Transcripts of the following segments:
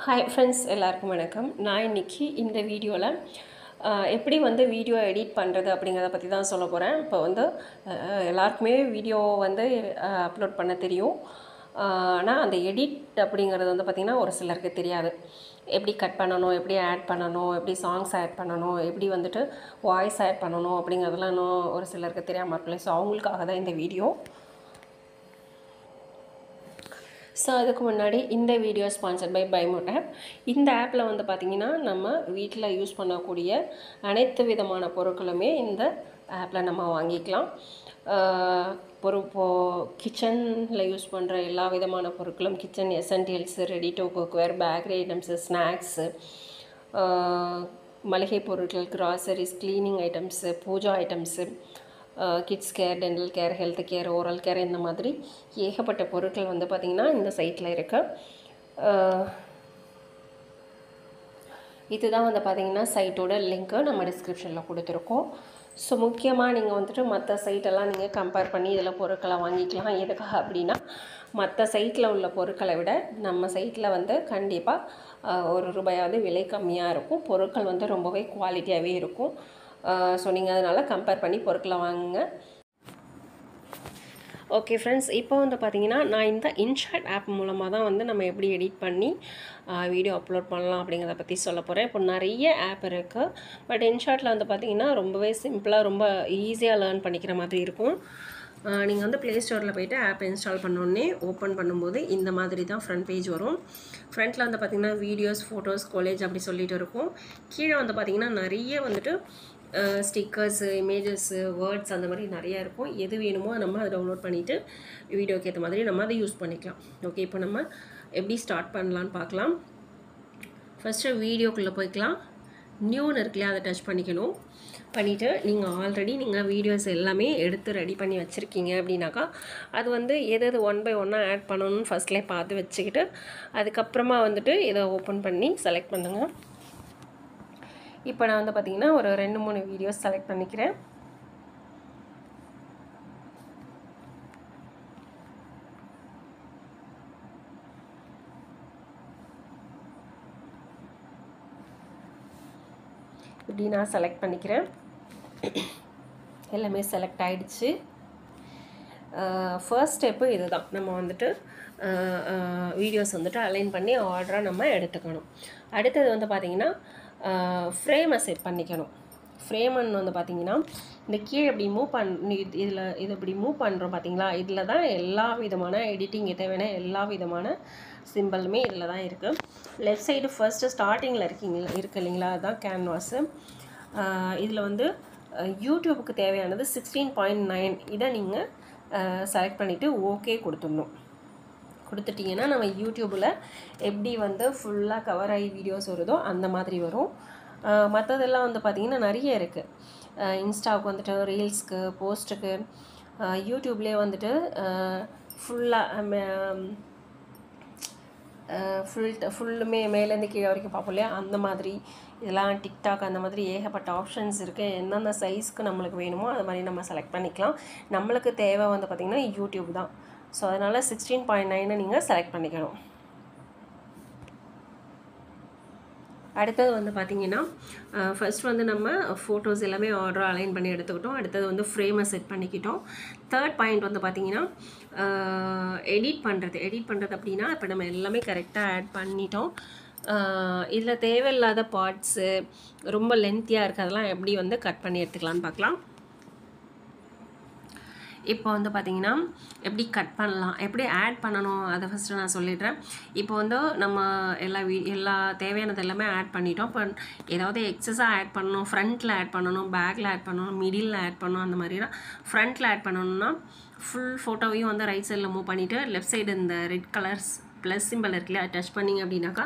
Hi friends, எல்லாருக்கும் வணக்கம். நான் இன்றைக்கி இந்த வீடியோவில் எப்படி வீடியோ எடிட் பண்ணுறது அப்படிங்கிறத பற்றி தான் சொல்ல போகிறேன். இப்போ எல்லாருக்குமே வீடியோ அப்லோட் பண்ண தெரியும். ஆனால் அந்த எடிட் அப்படிங்கிறது பார்த்திங்கன்னா ஒரு சிலருக்கு தெரியாது. எப்படி கட் பண்ணணும், எப்படி ஆட் பண்ணணும், எப்படி சாங்ஸ் ஆட் பண்ணணும், எப்படி வாய்ஸ் ஆட் பண்ணணும் அப்படிங்கிறதுலாம் இன்னும் ஒரு சிலருக்கு தெரியாமல் இருக்குல்ல. ஸோ அவங்களுக்காக தான் இந்த வீடியோ. ஸோ அதுக்கு முன்னாடி இந்த வீடியோ ஸ்பான்சர்ட் பை பைமோட் ஆப். இந்த ஆப்பில் பார்த்திங்கன்னா நம்ம வீட்டில் யூஸ் பண்ணக்கூடிய அனைத்து விதமான பொருட்களுமே இந்த ஆப்பில் நம்ம வாங்கிக்கலாம். கிச்சனில் யூஸ் பண்ணுற எல்லா விதமான பொருட்களும், kitchen essentials, ready to cookware, bakery items, snacks, மளிகை பொருட்கள், groceries, cleaning items, puja items, kids care, dental care, health care, oral care, இந்த மாதிரி ஏகப்பட்ட பொருட்கள் பார்த்திங்கன்னா இந்த சைட்டில் இருக்குது. இதுதான் பார்த்திங்கன்னா சைட்டோட லிங்க்கு நம்ம டிஸ்கிரிப்ஷனில் கொடுத்துருக்கோம். ஸோ முக்கியமாக நீங்கள் மற்ற சைட்டெல்லாம் நீங்கள் கம்பேர் பண்ணி இதில் பொருட்களை வாங்கிக்கலாம். எதுக்காக அப்படின்னா, மற்ற சைட்டில் உள்ள பொருட்களை விட நம்ம சைட்டில் கண்டிப்பாக ஒரு ரூபாயாவது விலை கம்மியாக இருக்கும். பொருட்கள் ரொம்பவே குவாலிட்டியாகவே இருக்கும். ஸோ நீங்கள் அதனால் கம்பேர் பண்ணி பொருட்களை வாங்குங்க. ஓகே ஃப்ரெண்ட்ஸ், இப்போ பார்த்திங்கன்னா நான் இந்த இன்ஷாட் ஆப் மூலமாக தான் நம்ம எப்படி எடிட் பண்ணி வீடியோ அப்லோட் பண்ணலாம் அப்படிங்கிறத பற்றி சொல்ல போகிறேன். இப்போ நிறைய ஆப் இருக்குது. பட் இன்ஷாட்டில் பார்த்திங்கன்னா ரொம்பவே சிம்பிளாக, ரொம்ப ஈஸியாக லேர்ன் பண்ணிக்கிற மாதிரி இருக்கும். நீங்கள் ப்ளே ஸ்டோரில் போய்ட்டு ஆப் இன்ஸ்டால் பண்ணோடனே ஓப்பன் பண்ணும்போது இந்த மாதிரி தான் ஃப்ரண்ட் பேஜ் வரும். ஃப்ரண்ட்டில் பார்த்திங்கன்னா வீடியோஸ், ஃபோட்டோஸ், காலேஜ் அப்படி சொல்லிட்டு இருக்கும். கீழே பார்த்திங்கன்னா நிறைய ஸ்டிக்கர்ஸு, இமேஜஸ்ஸு, வேர்ட்ஸ் அந்த மாதிரி நிறையா இருக்கும். எது வேணுமோ நம்ம அதை டவுன்லோட் பண்ணிவிட்டு வீடியோக்கு ஏற்ற மாதிரி நம்ம அதை யூஸ் பண்ணிக்கலாம். ஓகே, இப்போ நம்ம எப்படி ஸ்டார்ட் பண்ணலான்னு பார்க்கலாம். ஃபஸ்ட்டு வீடியோக்குள்ளே போய்க்கலாம். நியூன்னு இருக்குல்லையா, அதை டச் பண்ணிக்கணும். பண்ணிவிட்டு நீங்கள் வீடியோஸ் எல்லாமே எடுத்து ரெடி பண்ணி வச்சுருக்கீங்க அப்படின்னாக்கா, அது எது ஒன் பை ஒன்னாக ஆட் பண்ணணும்னு ஃபஸ்ட்லேயே பார்த்து வச்சுக்கிட்டு அதுக்கப்புறமா இதை ஓப்பன் பண்ணி செலக்ட் பண்ணுங்கள். இப்போ நான் பார்த்திங்கன்னா ஒரு 2-3 வீடியோஸ் செலக்ட் பண்ணிக்கிறேன். இப்படி நான் செலக்ட் பண்ணிக்கிறேன். எல்லாமே செலக்ட் ஆகிடுச்சு. ஃபர்ஸ்ட் ஸ்டெப்பு இது தான். நம்ம வீடியோஸ் அலைன் பண்ணி ஆர்டராக நம்ம எடுத்துக்கணும். அடுத்தது பார்த்திங்கன்னா ஃப்ரேமை செட் பண்ணிக்கணும். ஃப்ரேம்னு பார்த்திங்கன்னா இந்த கீழே இப்படி மூவ் பண்ணி இது இப்படி மூவ் பண்ணுறோம் பார்த்திங்களா, இதில் தான் எல்லா விதமான எடிட்டிங் தேவையான எல்லா விதமான சிம்பிளுமே இதில் தான் இருக்குது. லெஃப்ட் சைடு ஃபர்ஸ்ட்டு ஸ்டார்டிங்கில் இருக்கு இல்லைங்களா, அதுதான் கேன்வாஸு. இதில் யூடியூபுக்கு தேவையானது 16.9. இதை நீங்கள் செலக்ட் பண்ணிவிட்டு ஓகே கொடுத்துட்டிங்கன்னா நம்ம யூடியூப்பில் எப்படி ஃபுல்லாக கவர் ஆகி வீடியோஸ் வருதோ அந்த மாதிரி வரும். மற்றதெல்லாம் பார்த்திங்கன்னா நிறைய இருக்குது. இன்ஸ்டாவுக்கு ரீல்ஸ்க்கு, போஸ்ட்டுக்கு, யூடியூப்லேயே ஃபுல்லுமே மேலேருந்து கீழே வரைக்கும் பார்ப்போம் இல்லையா, அந்த மாதிரி இதெல்லாம் டிக்டாக், அந்த மாதிரி ஏகப்பட்ட ஆப்ஷன்ஸ் இருக்குது. எந்தெந்த சைஸ்க்கு நம்மளுக்கு வேணுமோ அது மாதிரி நம்ம செலக்ட் பண்ணிக்கலாம். நம்மளுக்கு தேவை பார்த்திங்கன்னா யூடியூப் தான். ஸோ அதனால் 16.9 நீங்கள் செலக்ட் பண்ணிக்கணும். அடுத்தது பார்த்திங்கன்னா ஃபர்ஸ்ட் நம்ம ஃபோட்டோஸ் எல்லாமே ஆர்டர் அலைன் பண்ணி எடுத்துக்கிட்டோம். அடுத்தது ஃப்ரேமை செட் பண்ணிக்கிட்டோம். தேர்ட் பாயிண்ட் பார்த்திங்கன்னா எடிட் பண்ணுறது அப்படின்னா, இப்போ நம்ம எல்லாமே கரெக்டாக ஆட் பண்ணிட்டோம். இதில் தேவையில்லாத பார்ட்ஸு, ரொம்ப லென்த்தியாக இருக்கிறதெல்லாம் எப்படி கட் பண்ணி எடுத்துக்கலான்னு பார்க்கலாம். இப்போ பார்த்திங்கன்னா எப்படி கட் பண்ணலாம், எப்படி ஆட் பண்ணணும், அதை ஃபஸ்ட்டு நான் சொல்லிடுறேன். இப்போ நம்ம எல்லா தேவையானது எல்லாமே ஆட் பண்ணிட்டோம். இப்போ ஏதாவது எக்ஸஸாக ஆட் பண்ணணும், ஃப்ரண்ட்டில் ஆட் பண்ணணும், பேக்கில் ஆட் பண்ணணும், மிடில் ஆட் பண்ணணும். அந்த மாதிரிலாம் ஃப்ரண்ட்டில் ஆட் பண்ணணும்னா ஃபுல் ஃபோட்டோவையும் ரைட் சைடில் மூவ் பண்ணிவிட்டு லெஃப்ட் சைடு இந்த ரெட் கலர்ஸ் ப்ளஸ் சிம்பிள் இருக்குல்ல, அதை டச் பண்ணிங்க அப்படின்னாக்கா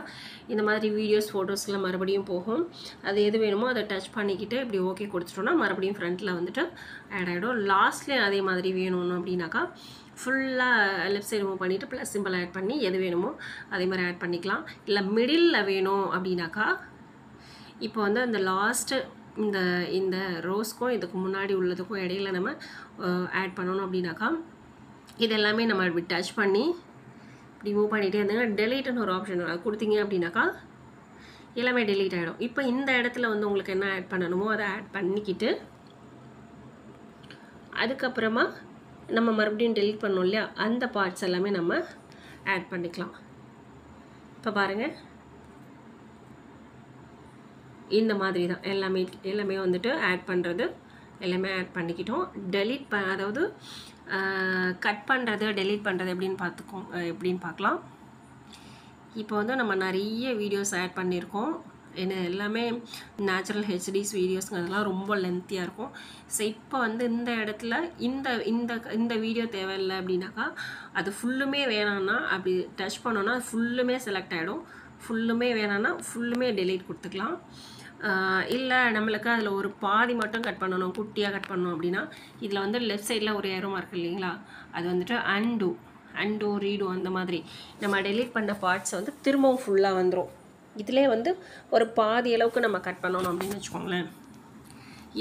இந்த மாதிரி வீடியோஸ், ஃபோட்டோஸ்லாம் மறுபடியும் போகும். அது எது வேணுமோ அதை டச் பண்ணிக்கிட்டு இப்படி ஓகே கொடுத்துட்டோன்னா மறுபடியும் ஃப்ரண்ட்டில் ஆட் ஆகிடும். லாஸ்ட்லேயும் அதே மாதிரி வேணும்னு அப்படின்னாக்கா ஃபுல்லாக லெஃப்ட் சைடு மூவ் பண்ணிவிட்டு ப்ளஸ் சிம்பிள் ஆட் பண்ணி எது வேணுமோ அதே மாதிரி ஆட் பண்ணிக்கலாம். இல்லை மிடில் வேணும் அப்படின்னாக்கா இப்போ அந்த லாஸ்ட்டு இந்த ரோஸ்க்கும் இதுக்கு முன்னாடி உள்ளதுக்கும் இடையில நம்ம ஆட் பண்ணணும் அப்படின்னாக்கா இதெல்லாமே நம்ம இப்படி டச் பண்ணி இப்படி மூவ் பண்ணிகிட்டே இருந்தீங்க. டெலீட்னு ஒரு ஆப்ஷன் அது கொடுத்தீங்க அப்படின்னாக்கா எல்லாமே டெலீட் ஆகிடும். இப்போ இந்த இடத்துல வந்து உங்களுக்கு என்ன ஆட் பண்ணணுமோ அதை ஆட் பண்ணிக்கிட்டு அதுக்கப்புறமா நம்ம மறுபடியும் டெலீட் பண்ணோம் இல்லையா, அந்த பார்ட்ஸ் எல்லாமே நம்ம ஆட் பண்ணிக்கலாம். இப்போ பாருங்கள், இந்த மாதிரி தான் எல்லாமே வந்துட்டு ஆட் பண்ணுறது எல்லாமே ஆட் பண்ணிக்கிட்டோம். டெலீட் அதாவது கட் பண்ணுறது டெலீட் பண்ணுறது எப்படின்னு பார்க்கலாம். இப்போ வந்து நம்ம நிறைய வீடியோஸ் ஆட் பண்ணியிருக்கோம். ஏன்னா எல்லாமே நேச்சுரல் ஹெச்டிஸ் வீடியோஸ்ங்கிறதுலாம் ரொம்ப லென்த்தியாக இருக்கும். ஸோ இப்போ வந்து இந்த இடத்துல இந்த வீடியோ தேவையில்லை அப்படின்னாக்கா அது ஃபுல்லுமே வேணான்னா அப்படி டச் பண்ணோன்னா அது ஃபுல்லுமே செலக்ட் ஆகிடும். ஃபுல்லுமே வேணான்னா ஃபுல்லுமே டெலீட் கொடுத்துக்கலாம். இல்லை நம்மளுக்கு அதில் ஒரு பாதி மட்டும் கட் பண்ணணும், குட்டியாக கட் பண்ணணும் அப்படின்னா இதில் வந்து லெஃப்ட் சைடில் ஒரு ஏரோ மார்க் இல்லைங்களா, அது வந்துட்டு அண்டோ ரீடோ அந்த மாதிரி நம்ம டெலீட் பண்ண பார்ட்ஸ் வந்து திரும்பவும் ஃபுல்லாக வந்துடும். இதிலே வந்து ஒரு பாதி அளவுக்கு நம்ம கட் பண்ணணும் அப்படின்னு வச்சுக்கோங்களேன்.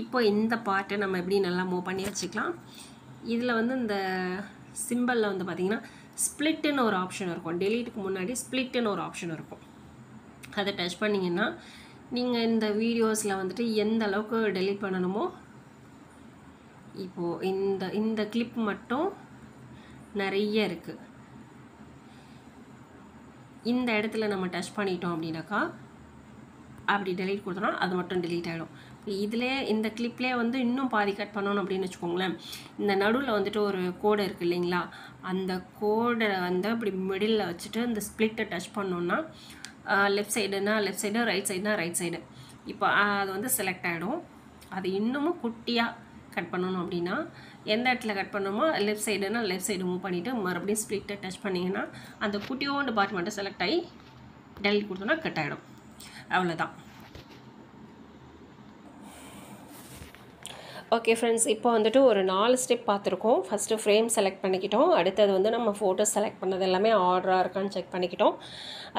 இப்போ இந்த பார்ட்டை நம்ம எப்படி நல்லா மூவ் பண்ணி வச்சுக்கலாம். இதில் வந்து இந்த சிம்பிளில் வந்து பார்த்திங்கன்னா ஸ்ப்ளிட்டுன்னு ஒரு ஆப்ஷன் இருக்கும். டெலீட்டுக்கு முன்னாடி ஸ்ப்ளிட்டுன்னு ஒரு ஆப்ஷன் இருக்கும். அதை டச் பண்ணிங்கன்னா நீங்கள் இந்த வீடியோஸில் வந்துட்டு எந்த அளவுக்கு டெலீட் பண்ணணுமோ, இப்போது இந்த கிளிப் மட்டும் நிறைய இருக்குது. இந்த இடத்துல நம்ம டச் பண்ணிட்டோம் அப்படின்னாக்கா அப்படி டெலீட் கொடுத்தோன்னா அது மட்டும் டெலீட் ஆகிடும். இதிலே இந்த கிளிப்லேயே வந்து இன்னும் பாதி கட் பண்ணணும் அப்படின்னு வச்சுக்கோங்களேன். இந்த நடுவில் வந்துட்டு ஒரு கோடு இருக்குது இல்லைங்களா, அந்த கோடை வந்து அப்படி மிடில் வச்சுட்டு இந்த ஸ்ப்ளிட்டை டச் பண்ணோன்னா லெஃப்ட் சைடுனா லெஃப்ட் சைடு, ரைட் சைடுனா ரைட் சைடு, இப்போ அது வந்து செலக்ட் ஆகிடும். அது இன்னமும் குட்டியாக கட் பண்ணணும் அப்படின்னா எந்த இடத்துல கட் பண்ணணுமோ லெஃப்ட் சைடுனா லெஃப்ட் சைடு மூவ் பண்ணிவிட்டு மறுபடியும் ஸ்ப்ளிட்டை டச் பண்ணிங்கன்னா அந்த குட்டியோண்டு பார்ட் மட்டும் செலக்ட் ஆகி டெலீட் கொடுத்தோன்னா கட் ஆகிடும். அவ்வளோதான். ஓகே ஃப்ரெண்ட்ஸ், இப்போ வந்துட்டு ஒரு 4 ஸ்டெப் பார்த்துருக்கோம். ஃபஸ்ட்டு ஃப்ரேம் செலக்ட் பண்ணிக்கிட்டோம். அடுத்தது வந்து நம்ம ஃபோட்டோஸ் செலக்ட் பண்ணது எல்லாமே ஆர்டராக இருக்கான்னு செக் பண்ணிக்கிட்டோம்.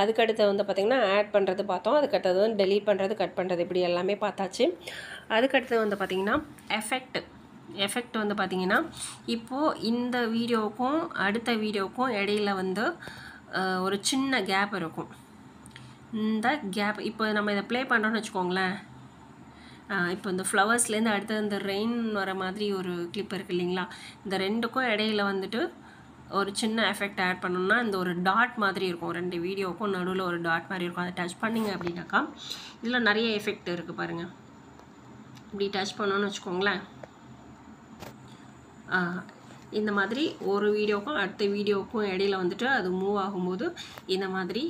அதுக்கடுத்து வந்து பார்த்திங்கன்னா ஆட் பண்ணுறது பார்த்தோம். அதுக்கடுத்தது வந்து டெலீட் பண்ணுறது, கட் பண்ணுறது, இப்படி எல்லாமே பார்த்தாச்சு. அதுக்கடுத்து வந்து பார்த்திங்கன்னா எஃபெக்ட் வந்து பார்த்திங்கன்னா இப்போது இந்த வீடியோவுக்கும் அடுத்த வீடியோவுக்கும் இடையில வந்து ஒரு சின்ன கேப் இருக்கும். இந்த கேப் இப்போ நம்ம இதை ப்ளே பண்ணுறோன்னு வச்சுக்கோங்களேன். இப்போ இந்த ஃப்ளவர்ஸ்லேருந்து அடுத்தது இந்த ரெயின் வர மாதிரி ஒரு கிளிப் இருக்குது இல்லைங்களா, இந்த ரெண்டுக்கும் இடையில வந்துட்டு ஒரு சின்ன எஃபெக்ட் ஆட் பண்ணணும்னா இந்த ஒரு டாட் மாதிரி இருக்கும். 2 வீடியோவுக்கும் நடுவில் ஒரு டாட் மாதிரி இருக்கும். அதை டச் பண்ணிங்க அப்படின்னாக்கா இதில் நிறைய எஃபெக்ட் இருக்குது பாருங்கள். இப்படி டச் பண்ணோன்னு வச்சுக்கோங்களேன், இந்த மாதிரி ஒரு வீடியோவுக்கும் அடுத்த வீடியோவுக்கும் இடையில வந்துட்டு அது மூவ் ஆகும்போது இந்த மாதிரி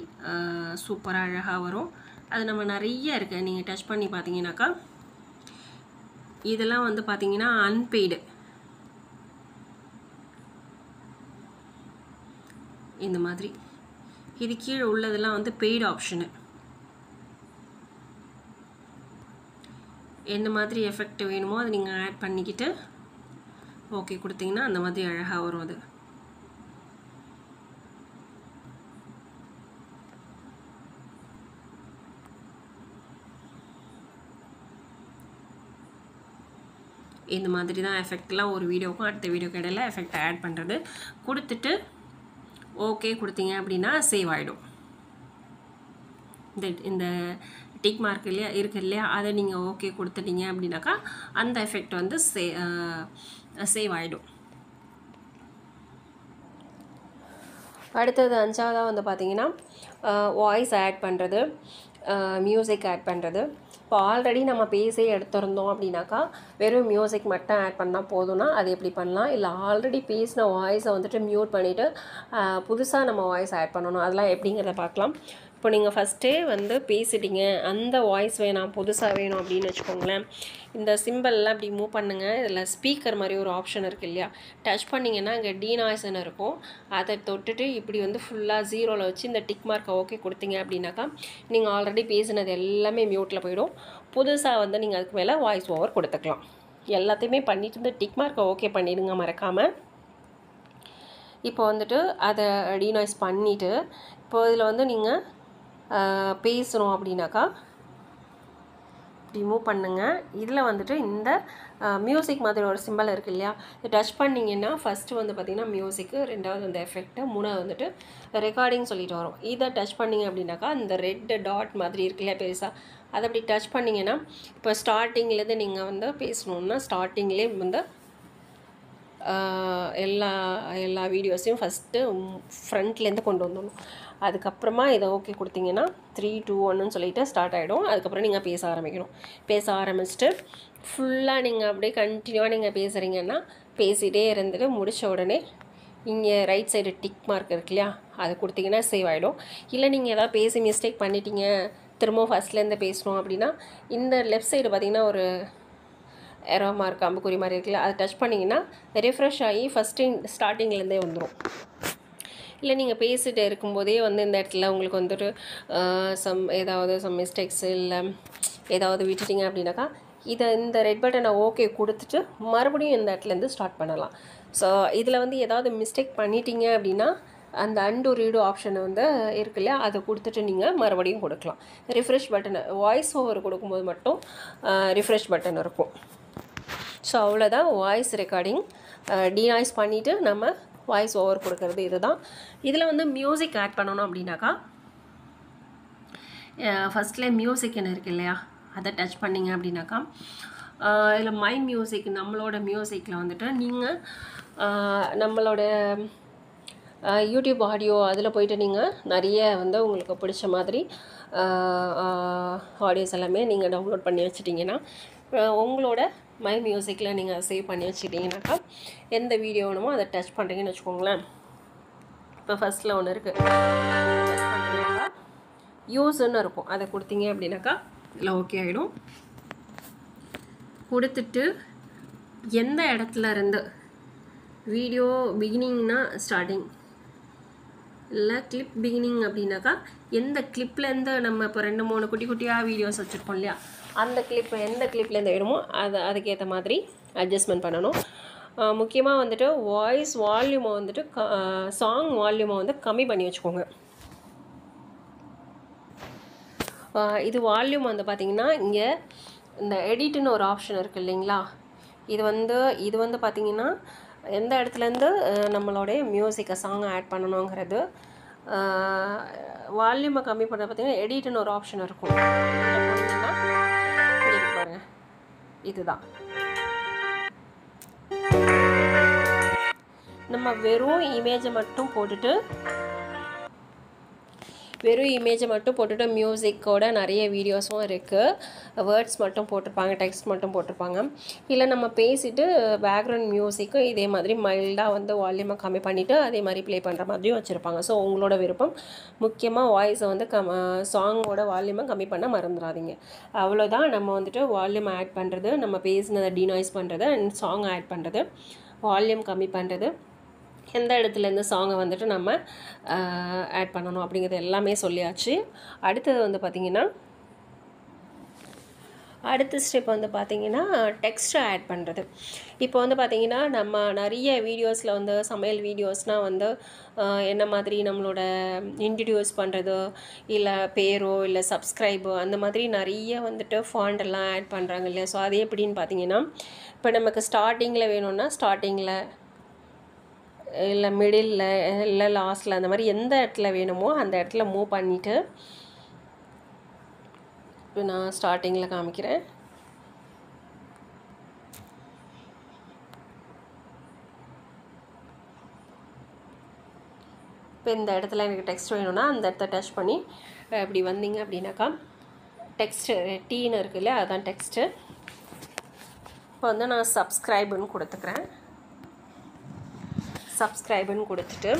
சூப்பராக அழகாக வரும். அது நம்ம நிறைய இருக்குது. நீங்கள் டச் பண்ணி பார்த்தீங்கன்னாக்கா இதெல்லாம் வந்து பார்த்தீங்கன்னா அன்பெய்டு. இந்த மாதிரி இது கீழே உள்ளதெல்லாம் வந்து பெய்டு ஆப்ஷனு. எந்த மாதிரி எஃபெக்ட் வேணுமோ அதை நீங்கள் ஆட் பண்ணிக்கிட்டு ஓகே கொடுத்தீங்கன்னா அந்த மாதிரி அழகாக வரும். அது இந்த மாதிரி தான் எஃபெக்ட்லாம் ஒரு வீடியோவுக்கும் அடுத்த வீடியோக்கு இடையில எஃபெக்ட் ஆட் பண்ணுறது. கொடுத்துட்டு ஓகே கொடுத்தீங்க அப்படின்னா சேவ் ஆகிடும். இந்த டிக் மார்க் இருக்குது இல்லையா, அதை நீங்கள் ஓகே கொடுத்துட்டீங்க அப்படின்னாக்கா அந்த எஃபெக்ட் வந்து சேவ் ஆகிடும். அடுத்தது 5ஆவதாக வந்து பார்த்திங்கன்னா வாய்ஸ் ஆட் பண்ணுறது, மியூசிக் ஆட் பண்ணுறது. இப்போ ஆல்ரெடி நம்ம பேசி எடுத்திருந்தோம் அப்படின்னாக்கா வெறும் மியூசிக் மட்டும் ஆட் பண்ணால் போதும்னா அது எப்படி பண்ணலாம். இல்லை ஆல்ரெடி பேசின வாய்ஸை வந்துட்டு மியூட் பண்ணிவிட்டு புதுசாக நம்ம வாய்ஸ் ஆட் பண்ணணும். அதெல்லாம் எப்படிங்கிறத பார்க்கலாம். இப்போ நீங்கள் ஃபஸ்ட்டே வந்து பேசிட்டீங்க, அந்த வாய்ஸ் வேணாம் புதுசாக வேணும் அப்படின்னு வச்சுக்கோங்களேன். இந்த சிம்பிள்லாம் இப்படி மூவ் பண்ணுங்கள். இதில் ஸ்பீக்கர் மாதிரி ஒரு ஆப்ஷன் இருக்குது இல்லையா, டச் பண்ணிங்கன்னா இங்கே டீநாய்ஸ்ன்னு இருக்கும். அதை தொட்டுட்டு இப்படி வந்து ஃபுல்லாக 0ல் வச்சு இந்த டிக் மார்க்கை ஓகே கொடுத்தீங்க அப்படின்னாக்கா நீங்கள் ஆல்ரெடி பேசினது எல்லாமே மியூட்டில் போயிடும். புதுசாக வந்து நீங்கள் அதுக்கு மேலே வாய்ஸ் ஓவர் கொடுத்துக்கலாம். எல்லாத்தையுமே பண்ணிவிட்டு இந்த டிக் மார்க்கை ஓகே பண்ணிடுங்க மறக்காமல். இப்போ வந்துட்டு அதை டீநாய்ஸ் பண்ணிவிட்டு இப்போ இதில் வந்து நீங்கள் பேசணும் அப்படின்னாக்கா ரிமூவ் பண்ணுங்கள். இதில் வந்துட்டு இந்த மியூசிக் மாதிரி ஒரு சிம்பிள் இருக்குது இல்லையா, இதை டச் பண்ணிங்கன்னா ஃபஸ்ட்டு வந்து பார்த்திங்கன்னா மியூசிக்கு, ரெண்டாவது வந்து எஃபெக்ட்டு, மூணாவது வந்துட்டு ரெக்கார்டிங் சொல்லிட்டு வரும். இதை டச் பண்ணிங்க அப்படின்னாக்கா இந்த ரெட் டாட் மாதிரி இருக்கு இல்லையா பெருசாக, அதை அப்படி டச் பண்ணிங்கன்னா இப்போ ஸ்டார்டிங்லேருந்து நீங்கள் வந்து பேசணுன்னா ஸ்டார்டிங்லேயே வந்து எல்லா வீடியோஸையும் ஃபஸ்ட்டு ஃப்ரண்ட்லேருந்து கொண்டு வந்துடணும். அதுக்கப்புறமா இதை ஓகே கொடுத்தீங்கன்னா 3 2 1ன்னு சொல்லிவிட்டு ஸ்டார்ட் ஆகிடும். அதுக்கப்புறம் நீங்கள் பேச ஆரம்பிக்கணும். பேச ஆரம்பிச்சுட்டு ஃபுல்லாக நீங்கள் அப்படியே கண்டினியூவாக நீங்கள் பேசுகிறீங்கன்னா பேசிகிட்டே இருந்துட்டு முடித்த உடனே இங்கே ரைட் சைடு டிக் மார்க் இருக்கு இல்லையா, அதை கொடுத்தீங்கன்னா சேவ் ஆகிடும். இல்லை நீங்கள் எதாவது பேசி மிஸ்டேக் பண்ணிட்டீங்க, திரும்ப ஃபஸ்ட்லேருந்து பேசணும் அப்படின்னா இந்த லெஃப்ட் சைடு பார்த்திங்கன்னா ஒரு எரோ மார்க் அம்புக்குறி மாதிரி இருக்குல்ல, அதை டச் பண்ணிங்கன்னா ரெஃப்ரெஷ் ஆகி ஸ்டார்டிங்லேருந்தே வந்துடும். இல்லை நீங்கள் பேசிகிட்டு இருக்கும்போதே வந்து இந்த இடத்துல உங்களுக்கு வந்துட்டு ஏதாவது மிஸ்டேக்ஸ் இல்லை ஏதாவது விட்டுட்டிங்க அப்படின்னாக்கா இந்த ரெட் பட்டனை ஓகே கொடுத்துட்டு மறுபடியும் இந்த இடத்துலேருந்து ஸ்டார்ட் பண்ணலாம். ஸோ இதில் வந்து ஏதாவது மிஸ்டேக் பண்ணிட்டீங்க அப்படின்னா அந்த அண்டு ரீடு ஆப்ஷனை வந்து இருக்கு இல்லையா, அதை கொடுத்துட்டு நீங்கள் மறுபடியும் கொடுக்கலாம். ரிஃப்ரெஷ் பட்டனை வாய்ஸ் ஓவர் கொடுக்கும்போது மட்டும் ரிஃப்ரெஷ் பட்டன் இருக்கும். ஸோ அவ்வளோதான் வாய்ஸ் ரெக்கார்டிங். டீநாய்ஸ் பண்ணிவிட்டு நம்ம வாய்ஸ் ஓவர் கொடுக்கறது இதுதான். இதில் வந்து மியூசிக் ஆட் பண்ணணும் அப்படின்னாக்கா ஃபஸ்ட்லேயே மியூசிக்னு இருக்குது இல்லையா, அதை டச் பண்ணிங்க அப்படின்னாக்கா இதில் மை மியூசிக், நம்மளோட மியூசிக்கில் வந்துட்டு நீங்கள் நம்மளோட யூடியூப் ஆடியோ அதில் போய்ட்டு நீங்கள் நிறைய வந்து உங்களுக்கு பிடிச்ச மாதிரி ஆடியோஸ் எல்லாமே நீங்கள் டவுன்லோட் பண்ணி வச்சிட்டிங்கன்னா உங்களோட மை மியூசிக்கில் நீங்கள் சேவ் பண்ணி வச்சுக்கிட்டிங்கனாக்கா எந்த வீடியோ வேணுமோ அதை டச் பண்ணுறீங்கன்னு வச்சுக்கோங்களேன். இப்போ ஃபஸ்ட்டில் ஒன்று இருக்குது, டச் பண்ணிங்கனாக்கா யூஸ்ன்னு இருக்கும், அதை கொடுத்தீங்க அப்படின்னாக்கா இல்லை ஓகே ஆகிடும். கொடுத்துட்டு எந்த இடத்துல இருந்து வீடியோ பிகினிங்னா ஸ்டார்டிங் இல்லை கிளிப் பிகினிங் அப்படின்னாக்கா எந்த கிளிப்லேருந்து நம்ம இப்போ 2 3 குட்டி குட்டியாக வீடியோஸ் வச்சுருப்போம் இல்லையா, அந்த எந்த கிளிப்லேருந்து வேணுமோ அதுக்கேற்ற மாதிரி அட்ஜஸ்ட்மெண்ட் பண்ணணும். முக்கியமாக வந்துட்டு வாய்ஸ் வால்யூமை வந்துட்டு சாங் வால்யூமை வந்து கம்மி பண்ணி வச்சுக்கோங்க. இது வால்யூம் வந்து பார்த்திங்கன்னா இங்கே இந்த எடிட்டுன்னு ஒரு ஆப்ஷன் இருக்குது இல்லைங்களா, இது வந்து பார்த்திங்கன்னா எந்த இடத்துலேருந்து நம்மளுடைய மியூசிக்கை சாங்கை ஆட் பண்ணணுங்கிறது வால்யூமை கம்மி பண்ண பார்த்திங்கன்னா எடிட்டுன்னு ஒரு ஆப்ஷன் இருக்கும். பாருங்கள், இதுதான் நம்ம வெறும் இமேஜை மட்டும் போட்டுட்டு மியூசிக்கோட நிறைய வீடியோஸும் இருக்குது. வேர்ட்ஸ் மட்டும் போட்டிருப்பாங்க, டெக்ஸ்ட் மட்டும் போட்டிருப்பாங்க. இல்லை நம்ம பேசிட்டு பேக்ரவுண்ட் மியூசிக்கும் இதே மாதிரி மைல்டாக வந்து வால்யூமை கம்மி பண்ணிவிட்டு அதே மாதிரி ப்ளே பண்ணுற மாதிரியும் வச்சுருப்பாங்க. ஸோ உங்களோட விருப்பம். முக்கியமாக வாய்ஸை வந்து சாங்கோட வால்யூமை கம்மி பண்ண மறந்துடாதீங்க. அவ்வளோதான். நம்ம வந்துட்டு வால்யூம் ஆட் பண்ணுறது, நம்ம பேசினதை டீநாய்ஸ் பண்ணுறது அண்ட் சாங் ஆட் பண்ணுறது, வால்யூம் கம்மி பண்ணுறது, எந்த இடத்துலேருந்து சாங்கை வந்துட்டு நம்ம ஆட் பண்ணணும் அப்படிங்கிறது எல்லாமே சொல்லியாச்சு. அடுத்தது வந்து பார்த்திங்கன்னா அடுத்த ஸ்டெப் வந்து பார்த்திங்கன்னா டெக்ஸ்ட்டை ஆட் பண்ணுறது. இப்போ வந்து பார்த்திங்கன்னா நம்ம நிறைய வீடியோஸில் வந்து சமையல் வீடியோஸ்னால் வந்து என்ன மாதிரி நம்மளோட இன்ட்ரடியூஸ் பண்ணுறது இல்லை பேரோ இல்லை சப்ஸ்கிரைபோ அந்த மாதிரி நிறைய வந்துட்டு ஃபாண்டெல்லாம் ஆட் பண்ணுறாங்க இல்லையா. ஸோ அது எப்படின்னு பார்த்திங்கன்னா இப்போ நமக்கு ஸ்டார்டிங்கில் வேணும்னா ஸ்டார்டிங்கில் இல்லை மிடில் இல்லை லாஸ்ட்டில் அந்த மாதிரி எந்த இடத்துல வேணுமோ அந்த இடத்துல மூவ் பண்ணிவிட்டு இப்போ நான் ஸ்டார்டிங்கில் காமிக்கிறேன். இப்போ இந்த இடத்துல எனக்கு டெக்ஸ்ட் வேணும்னா அந்த இடத்த டச் பண்ணி இப்படி வந்தீங்க அப்படின்னாக்கா டெக்ஸ்ட்டு டீன்னு இருக்குது இல்லையா, அதுதான் டெக்ஸ்ட்டு. இப்போ வந்து நான் சப்ஸ்கிரைபுன்னு கொடுத்துக்கிறேன். சப்ஸ்கிரைபுன்னு கொடுத்துட்டு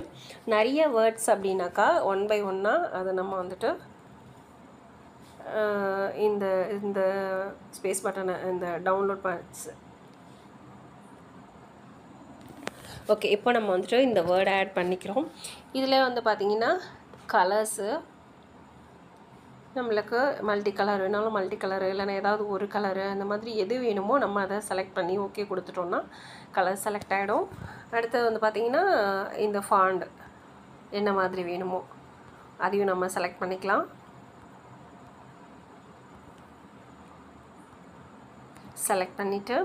நிறைய வேர்ட்ஸ் அப்படின்னாக்கா 1 by 1 அதை நம்ம வந்துட்டு இந்த ஸ்பேஸ் பட்டனை இந்த டவுன்லோட் ஓகே. இப்போ நம்ம வந்துட்டு இந்த வேர்டை ஆட் பண்ணிக்கிறோம். இதில் வந்து பார்த்திங்கன்னா கலர்ஸு நம்மளுக்கு மல்டி கலர் வேணாலும் மல்டி கலரு இல்லைன்னா ஏதாவது ஒரு கலரு அந்த மாதிரி எது வேணுமோ நம்ம அதை செலக்ட் பண்ணி ஓகே கொடுத்துட்டோன்னா கலர் செலக்ட் ஆகிடும். அடுத்தது வந்து பார்த்திங்கன்னா இந்த ஃபாண்ட் என்ன மாதிரி வேணுமோ அதையும் நம்ம செலக்ட் பண்ணிக்கலாம். செலக்ட் பண்ணிவிட்டு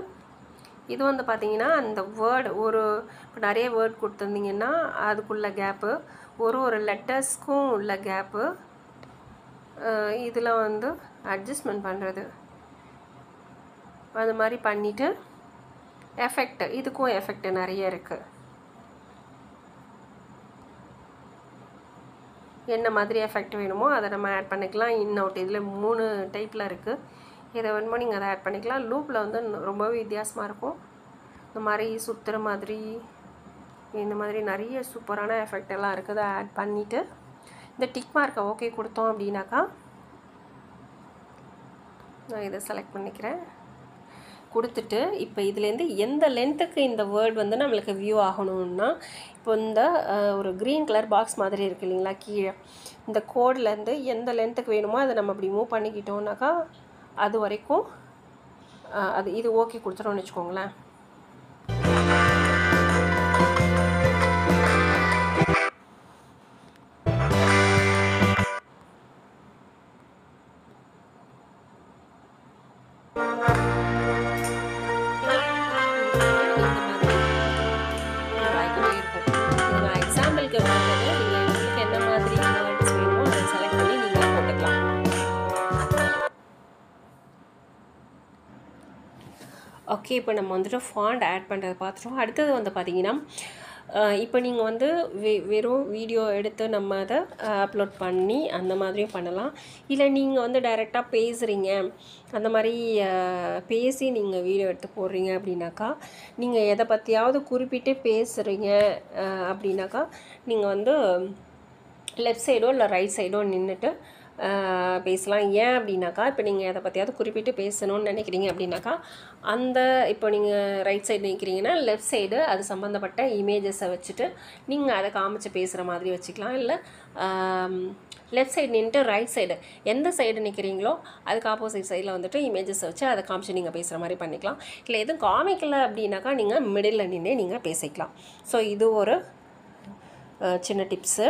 இது வந்து பார்த்திங்கன்னா அந்த வேர்டு இப்போ நிறைய வேர்ட் கொடுத்துருந்தீங்கன்னா அதுக்குள்ள கேப்பு ஒரு லெட்டர்ஸ்க்கும் உள்ள கேப்பு இதில் வந்து அட்ஜஸ்ட்மெண்ட் பண்ணுறது அது மாதிரி பண்ணிவிட்டு எஃபெக்ட் இதுக்கும் எஃபெக்ட் நிறைய இருக்குது. என்ன மாதிரி எஃபெக்ட் வேணுமோ அதை நம்ம ஆட் பண்ணிக்கலாம். இன் அவுட் இதில் 3 டைப்பில் இருக்குது. இதை வேணுமோ நீங்கள் அதை ஆட் பண்ணிக்கலாம். லூப்பில் வந்து ரொம்பவே வித்தியாசமாக இருக்கும். இந்த மாதிரி சுற்றுற மாதிரி இந்த மாதிரி நிறைய சூப்பரான எஃபெக்ட் எல்லாம் இருக்குது. ஆட் பண்ணிவிட்டு இந்த டிக் மார்க்கை ஓகே கொடுத்தோம் அப்படின்னாக்கா நான் இதை செலக்ட் பண்ணிக்கிறேன். கொடுத்துட்டு இப்போ இதுலேருந்து எந்த லென்த்துக்கு இந்த வேர்ட் வந்து நம்மளுக்கு வியூ ஆகணும்னா இப்போ இந்த ஒரு க்ரீன் கலர் பாக்ஸ் மாதிரி இருக்குது இல்லைங்களா, கீழே இந்த கோட்லேருந்து எந்த லென்த்துக்கு வேணுமோ அதை நம்ம அப்படி மூவ் பண்ணிக்கிட்டோம்னாக்கா அது வரைக்கும் இது ஓகே கொடுத்துட்டோம்னு வச்சுக்கோங்களேன். ஓகே, இப்போ நம்ம வந்துட்டு ஃபாண்ட் ஆட் பண்ணுறதை பார்த்துட்டோம். அடுத்தது வந்து பார்த்திங்கன்னா இப்போ நீங்கள் வந்து வெறும் வீடியோ எடுத்து நம்ம அதை அப்லோட் பண்ணி அந்த மாதிரியும் பண்ணலாம். இல்லை நீங்கள் வந்து டைரெக்டாக பேசுகிறீங்க, அந்த மாதிரி பேசி நீங்கள் வீடியோ எடுத்து போடுறீங்க அப்படின்னாக்கா, நீங்கள் எதை பற்றியாவது குறிப்பிட்டு பேசுகிறீங்க அப்படின்னாக்கா நீங்கள் வந்து லெஃப்ட் சைடோ இல்லை ரைட் சைடோ நின்றுட்டு பேசலாம். ஏன் அப்படின்னாக்கா இப்போ நீங்கள் எதை பற்றியாவது குறிப்பிட்டு பேசணும்னு நினைக்கிறீங்க அப்படின்னாக்கா இப்போ நீங்கள் ரைட் சைடு நிற்கிறீங்கன்னா லெஃப்ட் சைடு அது சம்மந்தப்பட்ட இமேஜஸை வச்சுட்டு நீங்கள் அதை காமிச்சு பேசுகிற மாதிரி வச்சுக்கலாம். இல்லை லெஃப்ட் சைடு நின்றுட்டு ரைட் சைடு எந்த சைடு நிற்கிறீங்களோ அதுக்கு ஆப்போசிட் சைடில் வந்துட்டு இமேஜஸை வச்சு அதை காமிச்சு நீங்கள் பேசுகிற மாதிரி பண்ணிக்கலாம். இல்லை எதுவும் காமிக்கலை அப்படின்னாக்கா நீங்கள் மிடில் நின்று நீங்கள் பேசிக்கலாம். ஸோ இது ஒரு சின்ன டிப்ஸு.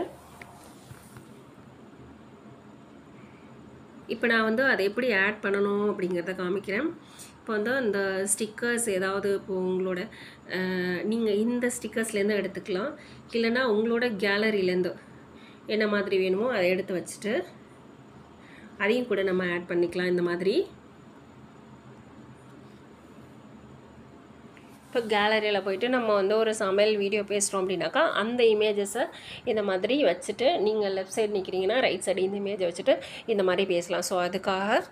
இப்போ நான் வந்து அதை எப்படி ஆட் பண்ணணும் அப்படிங்கிறத காமிக்கிறேன். இப்போ வந்து அந்த ஸ்டிக்கர்ஸ் ஏதாவது இப்போ உங்களோட நீங்கள் இந்த ஸ்டிக்கர்ஸ்லேருந்து எடுத்துக்கலாம். இல்லைன்னா உங்களோட கேலரியிலேருந்து என்ன மாதிரி வேணுமோ அதை எடுத்து வச்சுட்டு அதையும் கூட நம்ம ஆட் பண்ணிக்கலாம். இந்த மாதிரி இப்போ கேலரியில் போய்ட்டு நம்ம வந்து ஒரு சமையல் வீடியோ பேசுகிறோம் அப்படின்னாக்கா அந்த இமேஜஸை இந்த மாதிரி வச்சுட்டு நீங்கள் லெஃப்ட் சைடு நிற்கிறீங்கன்னா ரைட் சைடு இந்த இமேஜை வச்சுட்டு இந்த மாதிரி பேசலாம். ஸோ அதுக்காக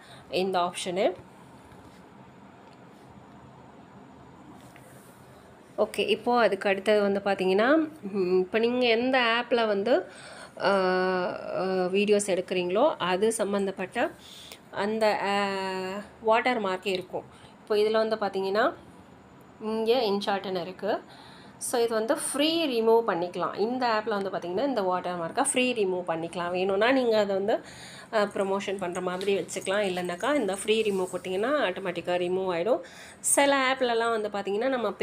இந்த ஆப்ஷனு. ஓகே, இப்போது அதுக்கு அடுத்தது வந்து பார்த்திங்கன்னா இப்போ நீங்கள் எந்த ஆப்பில் வந்து வீடியோஸ் எடுக்கிறீங்களோ அது சம்மந்தப்பட்ட அந்த வாட்டர் மார்க்கே இருக்கும். இப்போ இதில் வந்து பார்த்திங்கன்னா இங்கே இன்ஷார்ட்னு இருக்குது. ஸோ இது வந்து ஃப்ரீ ரிமூவ் பண்ணிக்கலாம். இந்த ஆப்பில் வந்து பார்த்திங்கன்னா இந்த வாட்டர் மார்க்கை ஃப்ரீ ரிமூவ் பண்ணிக்கலாம். வேணும்னா நீங்கள் அதை வந்து ப்ரமோஷன் பண்ணுற மாதிரி வச்சுக்கலாம். இல்லைனாக்கா இந்த ஃப்ரீ ரிமூவ் கொடுத்திங்கன்னா ஆட்டோமேட்டிக்காக ரிமூவ் ஆகிடும். சில ஆப்லலாம் வந்து பார்த்திங்கன்னா நம்ம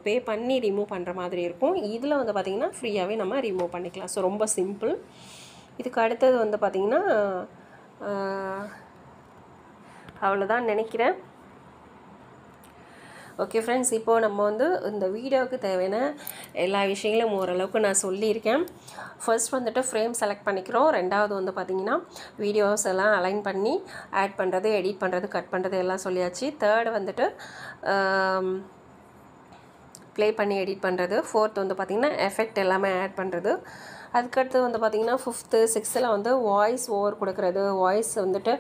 பே பண்ணி ரிமூவ் பண்ணுற மாதிரி இருக்கும். இதில் வந்து பார்த்திங்கன்னா ஃப்ரீயாகவே நம்ம ரிமூவ் பண்ணிக்கலாம். ஸோ ரொம்ப சிம்பிள். இதுக்கு அடுத்தது வந்து பார்த்திங்கன்னா அவ்வளோதான் நினைக்கிறேன். ஓகே ஃப்ரெண்ட்ஸ், இப்போது நம்ம வந்து இந்த வீடியோவுக்கு தேவையான எல்லா விஷயங்களும் ஓரளவுக்கு நான் சொல்லியிருக்கேன். ஃபர்ஸ்ட் வந்துட்டு ஃப்ரேம் செலக்ட் பண்ணிக்கிறோம். ரெண்டாவது வந்து பார்த்திங்கன்னா வீடியோஸ் எல்லாம் அலைன் பண்ணி ஆட் பண்ணுறது, எடிட் பண்ணுறது, கட் பண்ணுறது எல்லாம் சொல்லியாச்சு. தேர்டு வந்துட்டு ப்ளே பண்ணி எடிட் பண்ணுறது. ஃபோர்த் வந்து பார்த்திங்கன்னா எஃபெக்ட் எல்லாமே ஆட் பண்ணுறது. அதுக்கடுத்து வந்து பார்த்திங்கன்னா ஃபிஃப்த்து சிக்ஸ்த்தில் வந்து வாய்ஸ் ஓவர் கொடுக்குறது, வாய்ஸ் வந்துட்டு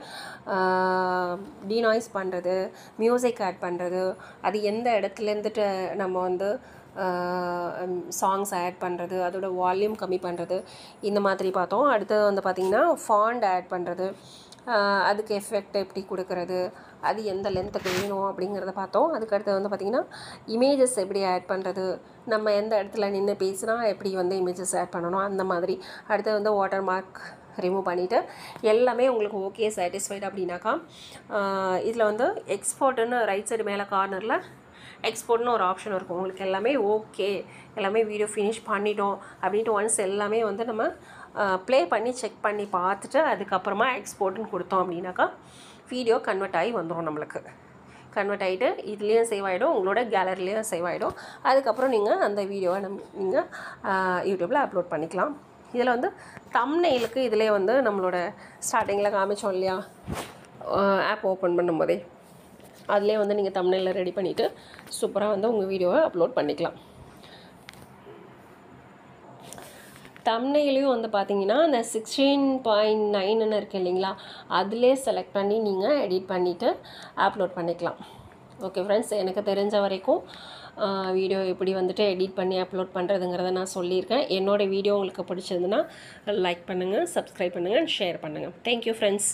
டீநாய்ஸ் பண்ணுறது, மியூசிக் ஆட் பண்ணுறது, அது எந்த இடத்துலேருந்துட்டு நம்ம வந்து சாங்ஸ் ஆட் பண்ணுறது, அதோட வால்யூம் கம்மி பண்ணுறது, இந்த மாதிரி பார்த்தோம். அடுத்தது வந்து பார்த்திங்கன்னா ஃபாண்ட் ஆட் பண்ணுறது, அதுக்கு எஃபெக்ட் எப்படி கொடுக்குறது, அது எந்த லென்த்துக்கு வேணும் அப்படிங்கிறத பார்த்தோம். அதுக்கடுத்து வந்து பார்த்திங்கன்னா இமேஜஸ் எப்படி ஆட் பண்ணுறது, நம்ம எந்த இடத்துல நின்று பேசினா எப்படி வந்து இமேஜஸ் ஆட் பண்ணணும் அந்த மாதிரி. அடுத்து வந்து வாட்டர் மார்க் ரிமூவ் பண்ணிவிட்டு எல்லாமே உங்களுக்கு ஓகே சாட்டிஸ்ஃபைடு அப்படின்னாக்கா இதில் வந்து எக்ஸ்போர்ட்டுன்னு ரைட் சைடு மேலே கார்னரில் எக்ஸ்போர்ட்னு ஒரு ஆப்ஷன் இருக்கும். உங்களுக்கு எல்லாமே ஓகே, எல்லாமே வீடியோ ஃபினிஷ் பண்ணிட்டோம் அப்படின்ட்டு ஒன்ஸ் எல்லாமே வந்து நம்ம ப்ளே பண்ணி செக் பண்ணி பார்த்துட்டு அதுக்கப்புறமா எக்ஸ்போர்ட்னு கொடுத்தோம் அப்படின்னாக்கா வீடியோ கன்வெர்ட் ஆகி வந்துடும் நம்மளுக்கு. கன்வெர்ட் ஆகிட்டு இதுலேயும் சேவ் ஆகிடும், உங்களோட கேலரிலையும் சேவ் ஆகிடும். அதுக்கப்புறம் நீங்கள் அந்த வீடியோவை நீங்கள் யூடியூப்பில் அப்லோட் பண்ணிக்கலாம். இதில் வந்து தம்ப்நெயிலுக்கு இதிலே வந்து நம்மளோட ஸ்டார்டிங்கில் காமிச்சோம் இல்லையா, ஆப் ஓப்பன் பண்ணும்போதே அதிலே வந்து நீங்கள் தம்ப்நெயிலை ரெடி பண்ணிவிட்டு சூப்பராக வந்து உங்கள் வீடியோவை அப்லோட் பண்ணிக்கலாம். தம்ப்நெயிலையும் வந்து பார்த்தீங்கன்னா அந்த 16.9ன்னு இருக்குது இல்லைங்களா, அதிலே செலக்ட் பண்ணி நீங்கள் எடிட் பண்ணிவிட்டு அப்லோட் பண்ணிக்கலாம். ஓகே ஃப்ரெண்ட்ஸ், எனக்கு தெரிஞ்ச வரைக்கும் வீடியோ எப்படி வந்துட்டு எடிட் பண்ணி அப்லோட் பண்ணுறதுங்கிறத நான் சொல்லியிருக்கேன். என்னோடய வீடியோ உங்களுக்கு பிடிச்சிருந்துன்னா லைக் பண்ணுங்கள், சப்ஸ்கிரைப் பண்ணுங்கள், ஷேர் பண்ணுங்கள். Thank you friends.